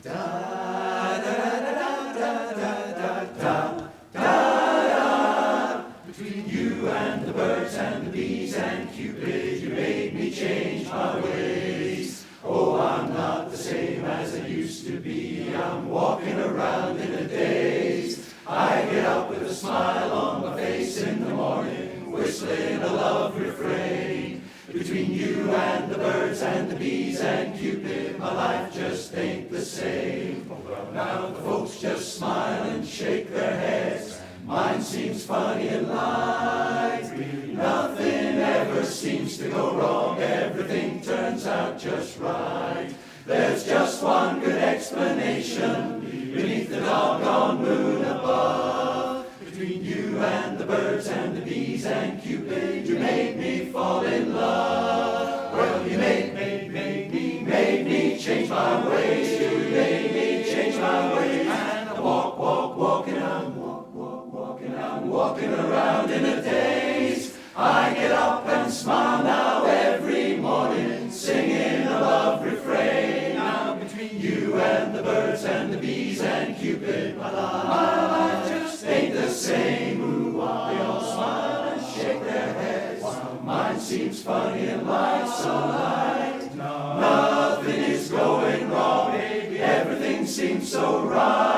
Da da da da da da da da. Between you and the birds and the bees and Cupid, you made me change my ways. Oh, I'm not the same as I used to be. I'm walking around in a daze. I get up with a smile on my face in the morning, whistling a love refrain. Between you and the birds and the bees and Cupid, my life just ain't the same. Now the folks just smile and shake their heads. Mine seems funny and light. Nothing ever seems to go wrong. Everything turns out just right. There's just one good explanation beneath the doggone moon above. Between you and the birds and the bees and Cupid, you made me fall in love. Well, you made me change my ways. You made me change my ways. And I walking I'm walking around in a daze. I get up and smile now every morning, singing a love refrain. Now between you and the birds and the bees and Cupid, my life just ain't the same. Ooh, they all smile and shake their heads. Mine seems funny and light, so light. Nothing is going wrong, baby. Everything seems so right.